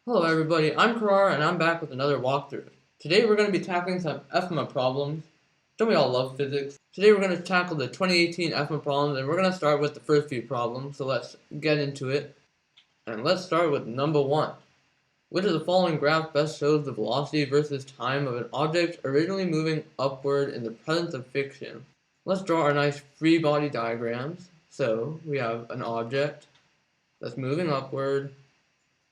Hello everybody, I'm Karar and I'm back with another walkthrough. Today we're going to be tackling some FMA problems. Don't we all love physics? Today we're going to tackle the 2018 FMA problems and we're going to start with the first few problems, so let's get into it. And let's start with number 1. Which of the following graph best shows the velocity versus time of an object originally moving upward in the presence of friction? Let's draw our nice free body diagrams. So we have an object that's moving upward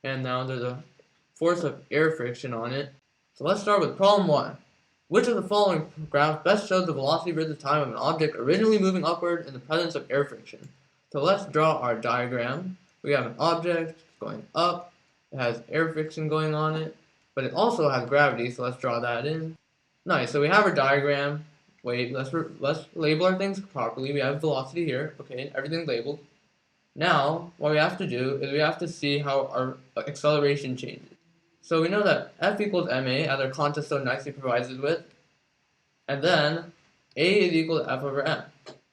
and now there's a force of air friction on it. So let's start with problem 1. Which of the following graphs best shows the velocity versus time of an object originally moving upward in the presence of air friction? So let's draw our diagram. We have an object going up, it has air friction going on it, but it also has gravity, so let's draw that in. Nice, so we have our diagram. Wait, let's label our things properly. We have velocity here, okay, everything labeled. Now, what we have to do is we have to see how our acceleration changes. So we know that F equals ma, as our concept so nicely provides us with, and then A is equal to F over m.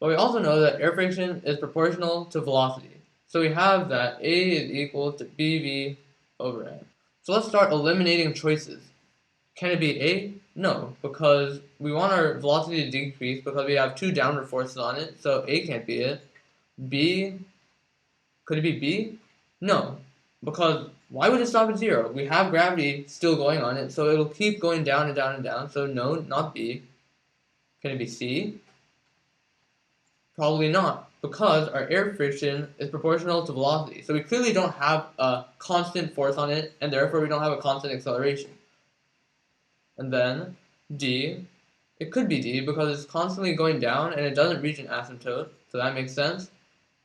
But we also know that air friction is proportional to velocity. So we have that A is equal to BV over m. So let's start eliminating choices. Can it be A? No, because we want our velocity to decrease because we have two downward forces on it, so A can't be it. B, could it be B? No, because why would it stop at 0? We have gravity still going on it, so it'll keep going down and down and down, so no, not B. Can it be C? Probably not, because our air friction is proportional to velocity, so we clearly don't have a constant force on it, and therefore we don't have a constant acceleration. And then D, it could be D because it's constantly going down and it doesn't reach an asymptote, so that makes sense.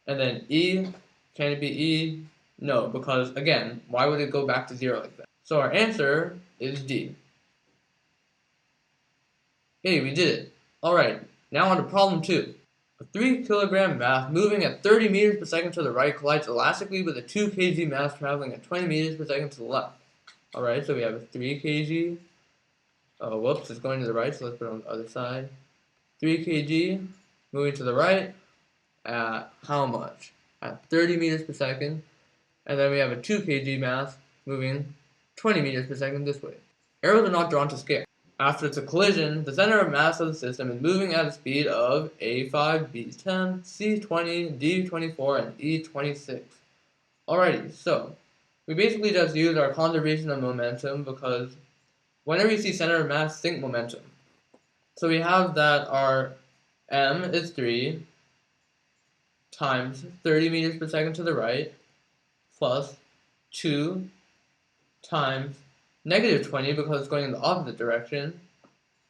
And then E, can it be E? No, because again, why would it go back to 0 like that? So our answer is D. Hey, we did it. Alright, now on to problem 2. A 3 kilogram mass moving at 30 meters per second to the right collides elastically with a 2 kg mass traveling at 20 meters per second to the left. Alright, so we have a 3 kg. Oh, whoops, it's going to the right, so let's put it on the other side. 3 kg moving to the right at how much? At 30 meters per second. And then we have a 2 kg mass moving 20 meters per second this way. Arrows are not drawn to scale. After it's a collision, the center of mass of the system is moving at a speed of A5, B10, C20, D24, and E26. Alrighty, so we basically just use our conservation of momentum because whenever you see center of mass, think momentum. So we have that our m is 3 times 30 meters per second to the right plus 2 times negative 20 because it's going in the opposite direction.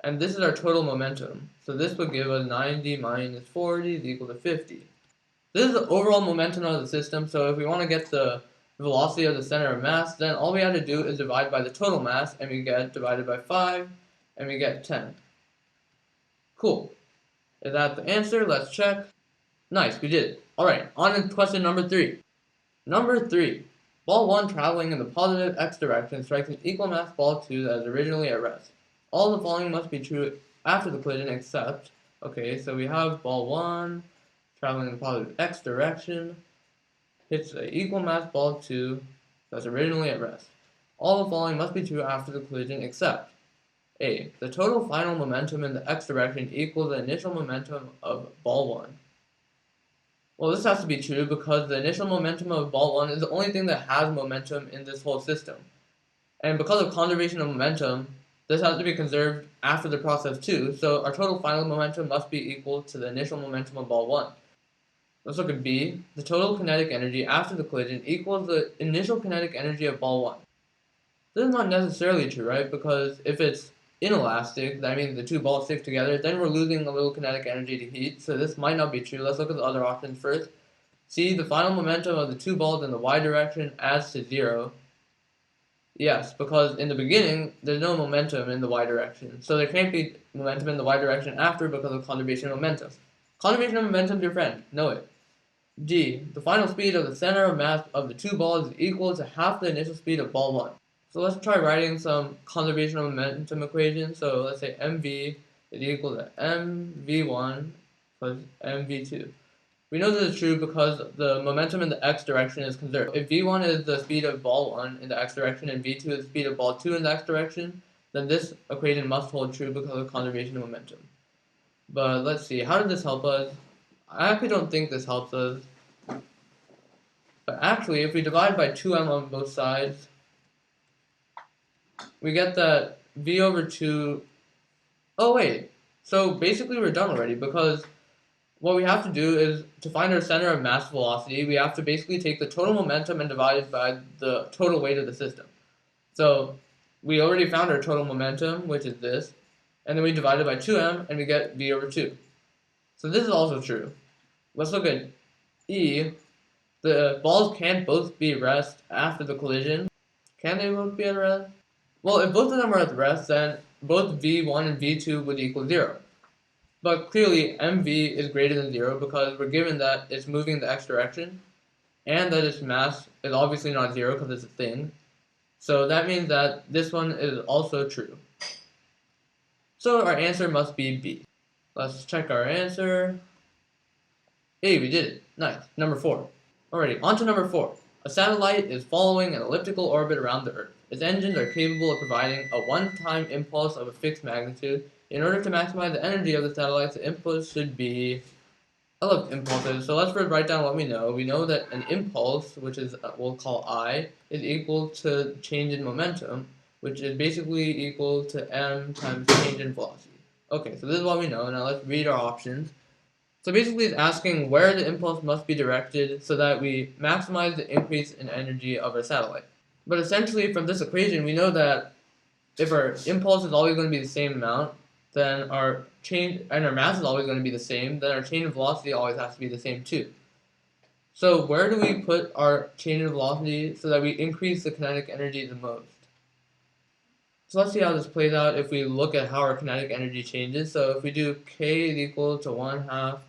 And this is our total momentum. So this would give us 90 minus 40 is equal to 50. This is the overall momentum of the system, so if we want to get the velocity of the center of mass, then all we have to do is divide by the total mass, and we get divided by 5, and we get 10. Cool. Is that the answer? Let's check. Nice, we did it. Alright, on to question number 3. Number 3. Ball 1 traveling in the positive x direction strikes an equal mass ball 2 that is originally at rest. All the following must be true after the collision except, okay, so we have ball 1 traveling in the positive x direction, hits an equal mass ball 2 that's originally at rest. All the following must be true after the collision except A. The total final momentum in the x direction equals the initial momentum of ball 1. Well, this has to be true because the initial momentum of ball 1 is the only thing that has momentum in this whole system. And because of conservation of momentum, this has to be conserved after the process too, so our total final momentum must be equal to the initial momentum of ball 1. Let's look at B. The total kinetic energy after the collision equals the initial kinetic energy of ball 1. This is not necessarily true, right? Because if it's inelastic, that means the two balls stick together, then we're losing a little kinetic energy to heat, so this might not be true. Let's look at the other options first. See, the final momentum of the two balls in the y direction adds to 0. Yes, because in the beginning, there's no momentum in the y direction, so there can't be momentum in the y direction after because of conservation of momentum. Conservation of momentum, dear friend, know it. D. The final speed of the center of mass of the two balls is equal to half the initial speed of ball 1. So let's try writing some conservation of momentum equations. So let's say mv is equal to mv1 plus mv2. We know this is true because the momentum in the x direction is conserved. If v1 is the speed of ball 1 in the x direction and v2 is the speed of ball 2 in the x direction, then this equation must hold true because of conservation of momentum. But let's see, how did this help us? I actually don't think this helps us. But actually, if we divide by 2m on both sides, we get that v over 2... Oh wait, so basically we're done already, because what we have to do is, to find our center of mass velocity, we have to basically take the total momentum and divide it by the total weight of the system. So we already found our total momentum, which is this, and then we divide it by 2m, and we get v over 2. So this is also true. Let's look at E. The balls can't both be at rest after the collision. Can they both be at rest? Well, if both of them are at rest, then both v1 and v2 would equal 0. But clearly, mv is greater than 0 because we're given that it's moving in the x direction, and that its mass is obviously not 0 because it's a thing. So that means that this one is also true. So our answer must be B. Let's check our answer. Hey, we did it. Nice. Number 4. Alrighty, on to number 4. A satellite is following an elliptical orbit around the Earth. Its engines are capable of providing a one-time impulse of a fixed magnitude. In order to maximize the energy of the satellite, the impulse should be... I love impulses, so let's first write down what we know. We know that an impulse, which is we'll call I, is equal to change in momentum, which is basically equal to m times change in velocity. Okay, so this is what we know. Now let's read our options. So basically it's asking where the impulse must be directed so that we maximize the increase in energy of our satellite. But essentially from this equation we know that if our impulse is always going to be the same amount, then our change and our mass is always going to be the same, then our change in velocity always has to be the same too. So where do we put our change in velocity so that we increase the kinetic energy the most? So let's see how this plays out if we look at how our kinetic energy changes. So if we do k is equal to 1/2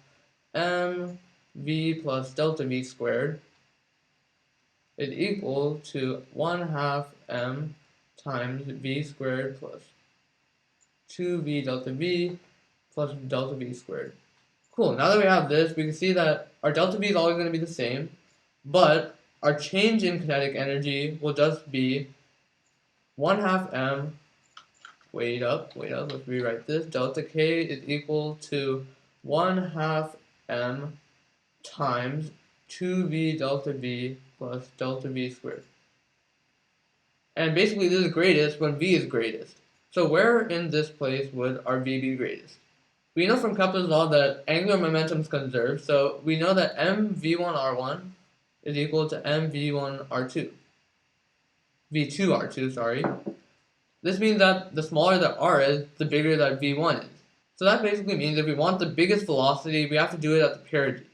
mv plus delta v squared is equal to 1/2 m times v squared plus 2v delta v plus delta v squared. Cool, now that we have this, we can see that our delta v is always going to be the same, but our change in kinetic energy will just be 1/2 m, wait up, let's rewrite this, delta k is equal to 1/2 m times 2v delta v plus delta v squared. And basically this is greatest when v is greatest. So where in this place would our v be greatest? We know from Kepler's law that angular momentum is conserved, so we know that mv1r1 is equal to mv1r2. v2r2, sorry. This means that the smaller that r is, the bigger that v1 is. So that basically means if we want the biggest velocity, we have to do it at the perigee.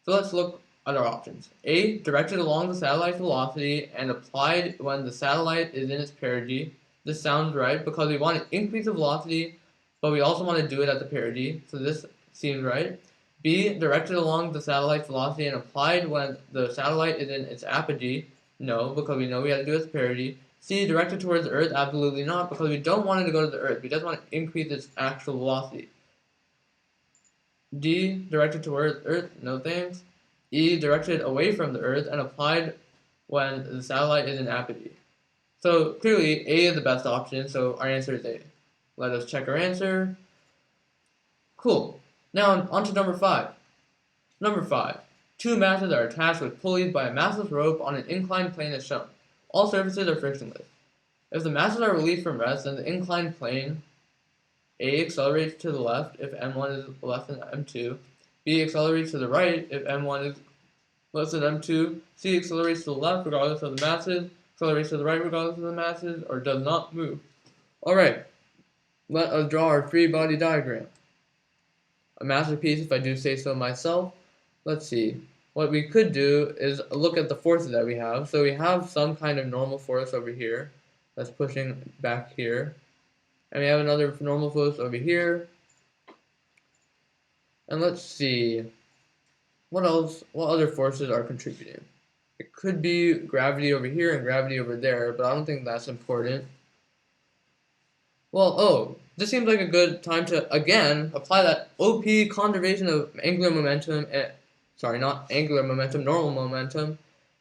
So let's look at our options. A, directed along the satellite's velocity and applied when the satellite is in its perigee. This sounds right because we want to increase the velocity, but we also want to do it at the perigee, so this seems right. B, directed along the satellite's velocity and applied when the satellite is in its apogee. No, because we know we have to do it at the perigee. C, directed towards the Earth. Absolutely not, because we don't want it to go to the Earth. We just want to increase its actual velocity. D, directed towards Earth. No thanks. E, directed away from the Earth and applied when the satellite is in apogee. So clearly A is the best option, so our answer is A. Let us check our answer. Cool. Now on to number 5. Number 5. Two masses are attached with pulleys by a massless rope on an inclined plane as shown. All surfaces are frictionless. If the masses are released from rest, then the inclined plane A accelerates to the left if m1 is less than m2. B accelerates to the right if m1 is less than m2. C accelerates to the left regardless of the masses, accelerates to the right regardless of the masses, or does not move. Alright, let us draw our free body diagram. A masterpiece if I do say so myself. Let's see. What we could do is look at the forces that we have. So we have some kind of normal force over here that's pushing back here. And we have another normal force over here. And let's see. What else? What other forces are contributing? It could be gravity over here and gravity over there, but I don't think that's important. Well, this seems like a good time to, again, apply that OP conservation of angular momentum sorry, not angular momentum, normal momentum,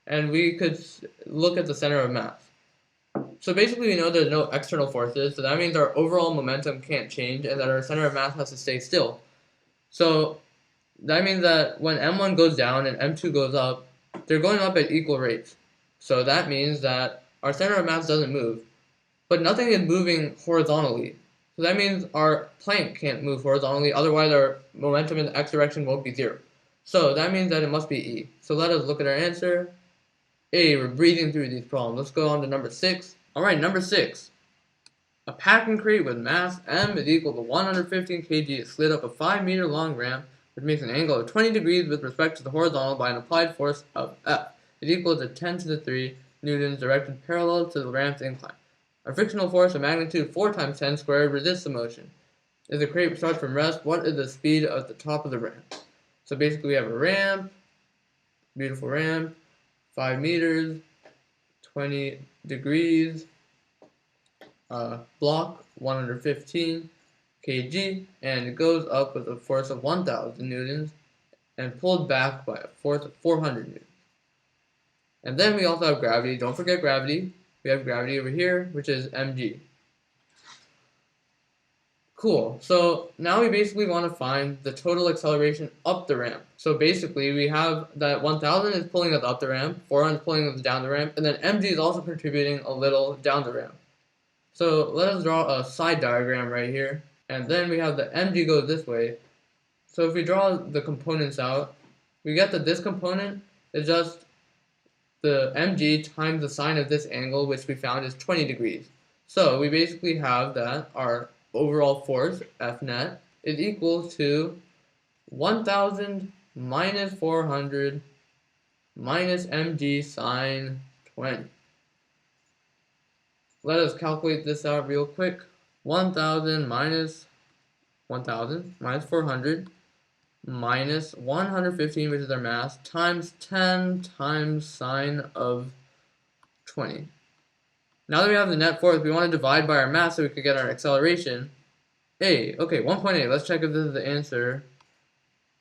and we could look at the center of mass. So basically we know there's no external forces, so that means our overall momentum can't change and that our center of mass has to stay still. So that means that when M1 goes down and M2 goes up, they're going up at equal rates. So that means that our center of mass doesn't move, but nothing is moving horizontally. So that means our plank can't move horizontally, otherwise our momentum in the x direction won't be 0. So that means that it must be E. So let us look at our answer. A, we're breezing through these problems. Let's go on to number 6. Alright, number 6. A packing crate with mass M is equal to 115 kg is slid up a 5-meter long ramp, which makes an angle of 20 degrees with respect to the horizontal by an applied force of F is equal to 10 to the 3 newtons directed parallel to the ramp's incline. A frictional force of magnitude 4 times 10 squared resists the motion. If the crate starts from rest, what is the speed at the top of the ramp? So basically we have a ramp, beautiful ramp, 5 meters, 20 degrees, block 115 kg, and it goes up with a force of 1,000 newtons and pulled back by a force of 400 newtons. And then we also have gravity. Don't forget gravity. We have gravity over here, which is mg. Cool. So now we basically want to find the total acceleration up the ramp. So basically we have that 1,000 is pulling us up the ramp, 400 is pulling us down the ramp, and then mg is also contributing a little down the ramp. So let us draw a side diagram right here, and then we have the mg goes this way. So if we draw the components out, we get that this component is just the mg times the sine of this angle, which we found is 20 degrees. So we basically have that our overall force, F net, is equal to 1,000 minus 400 minus mg sine 20. Let us calculate this out real quick. 1,000 minus 400 minus 115, which is our mass, times 10 times sine of 20. Now that we have the net force, we want to divide by our mass so we could get our acceleration. Okay, 1.8. Let's check if this is the answer.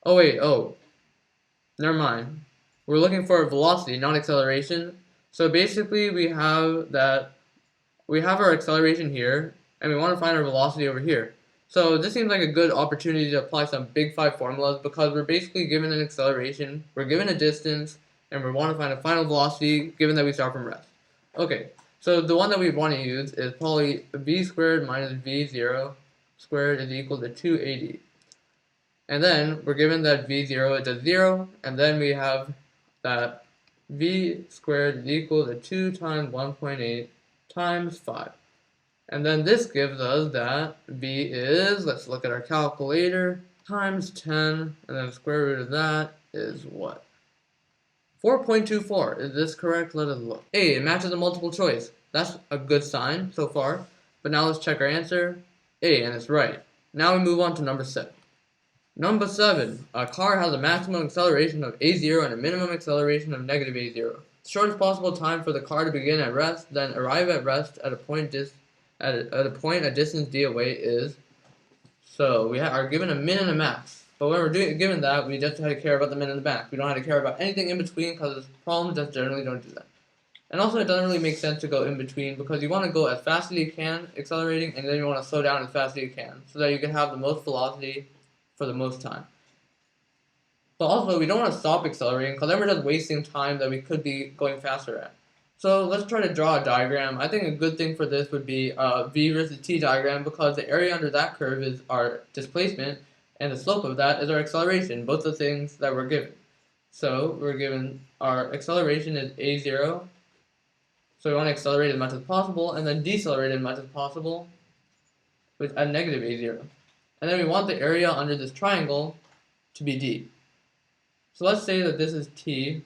Never mind. We're looking for velocity, not acceleration. So basically we have our acceleration here, and we want to find our velocity over here. So this seems like a good opportunity to apply some big 5 formulas because we're basically given an acceleration, we're given a distance, and we want to find a final velocity given that we start from rest. Okay, so the one that we want to use is probably v squared minus v0 squared is equal to 2ad. And then we're given that v0 is a 0, and then we have that v squared is equal to 2 times 1.8 times 5. And then this gives us that v is, let's look at our calculator, times 10, and then square root of that is what? 4.24. Is this correct? Let us look. Hey, it matches a multiple choice. That's a good sign so far. But now let's check our answer. Hey, and it's right. Now we move on to number 7. Number 7. A car has a maximum acceleration of a0 and a minimum acceleration of negative a0. The shortest possible time for the car to begin at rest, then arrive at rest at a point a distance d away is. So we are given a min and a max. But when we're given that, we just have to care about the min and the max. We don't have to care about anything in between because problems just generally don't do that. And also it doesn't really make sense to go in between because you want to go as fast as you can accelerating, and then you want to slow down as fast as you can so that you can have the most velocity for the most time. But also we don't want to stop accelerating because then we're just wasting time that we could be going faster at. So let's try to draw a diagram. I think a good thing for this would be a v versus t diagram because the area under that curve is our displacement and the slope of that is our acceleration, both the things that we're given. So we're given our acceleration is a0, so we want to accelerate as much as possible and then decelerate as much as possible at negative a0. And then we want the area under this triangle to be d. So let's say that this is tf,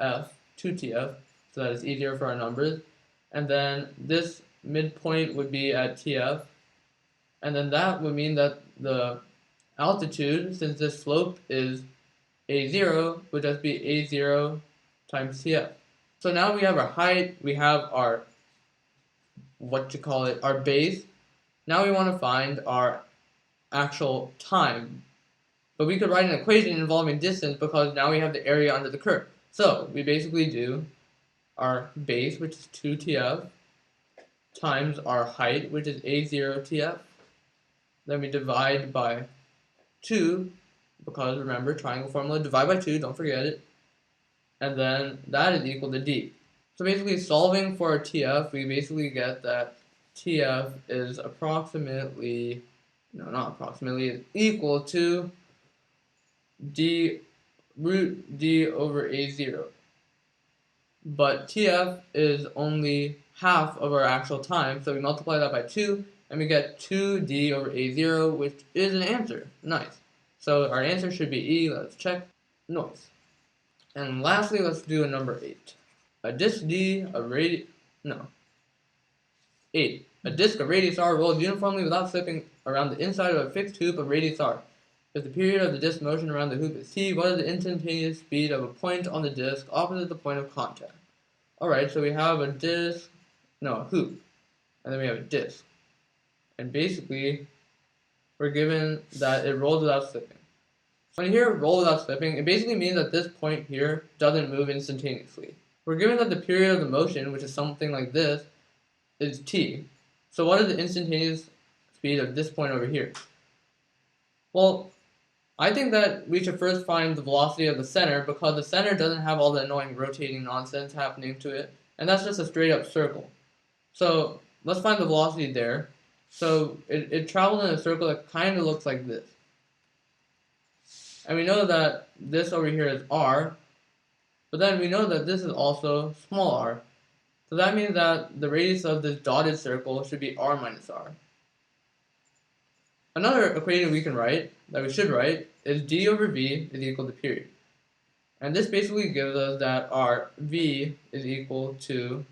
2tf, so that is easier for our numbers. And then this midpoint would be at tf. And then that would mean that the altitude, since this slope is a0, would just be a0 times tf. So now we have our height, we have our, our base. Now we want to find our actual time. But we could write an equation involving distance because now we have the area under the curve. So we basically do our base, which is 2tf, times our height, which is a0tf. Then we divide by 2, because remember, triangle formula, divide by 2, don't forget it. And then that is equal to d. So basically solving for our tf, we basically get that tf is approximately, no, not approximately, it's equal to d root d over a0. But tf is only half of our actual time, so we multiply that by 2, and we get 2d over a0, which is an answer. Nice. So our answer should be E. Let's check. Nice. And lastly, let's do a number 8. A disk D, a radius, no. 8. A disk of radius r rolls uniformly without slipping around the inside of a fixed hoop of radius r. If the period of the disk motion around the hoop is t, what is the instantaneous speed of a point on the disk opposite the point of contact? Alright, so we have a disk, no, a hoop, and then we have a disk. And basically, we're given that it rolls without slipping. So when you hear roll without slipping, it basically means that this point here doesn't move instantaneously. We're given that the period of the motion, which is something like this, is t. So what is the instantaneous speed of this point over here? Well, I think that we should first find the velocity of the center, because the center doesn't have all the annoying rotating nonsense happening to it, and that's just a straight up circle. So let's find the velocity there. So it travels in a circle that kind of looks like this. And we know that this over here is r, but then we know that this is also small r. So that means that the radius of this dotted circle should be r minus r. Another equation we can write, that we should write, is d over v is equal to period. And this basically gives us that our v is equal to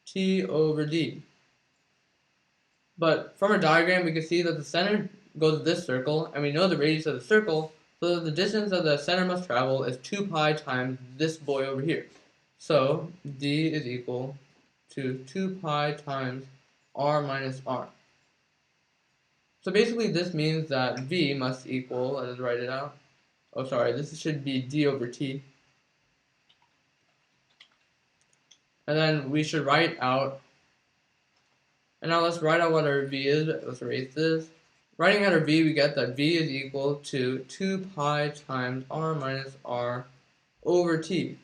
t over d. But from our diagram, we can see that the center goes to this circle, and we know the radius of the circle, so that the distance that the center must travel is 2 pi times this boy over here. So d is equal to 2 pi times r minus r. So basically this means that v must equal, let us write it out. Oh sorry, this should be d over t. And then we should write out, and now let's write out what our v is. Let's erase this. Writing out our v, we get that v is equal to 2 pi times r minus r over t.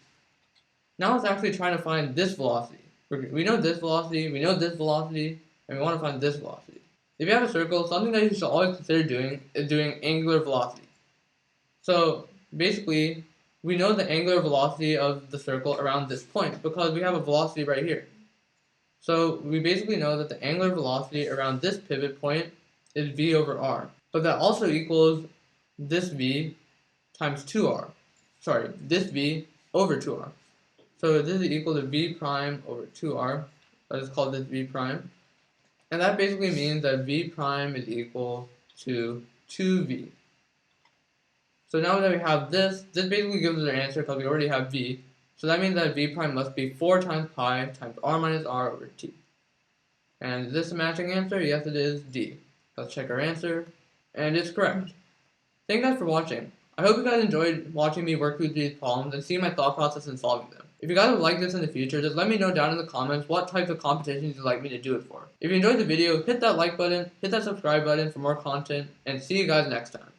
Now let's actually try to find this velocity. We know this velocity, we know this velocity, and we want to find this velocity. If you have a circle, something that you should always consider doing is doing angular velocity. So basically, we know the angular velocity of the circle around this point because we have a velocity right here. So we basically know that the angular velocity around this pivot point is v over r. But that also equals this v times 2r. Sorry, this v over 2r. So this is equal to v prime over 2r. Let's call this v prime. And that basically means that v prime is equal to 2v. So now that we have this basically gives us our answer because we already have v. So that means that v prime must be 4 times pi times r minus r over t. And is this a matching answer? Yes, it is d. Let's check our answer. And it's correct. Thank you guys for watching. I hope you guys enjoyed watching me work through these problems and see my thought process in solving them. If you guys would like this in the future, just let me know down in the comments what types of competitions you'd like me to do it for. If you enjoyed the video, hit that like button, hit that subscribe button for more content, and see you guys next time.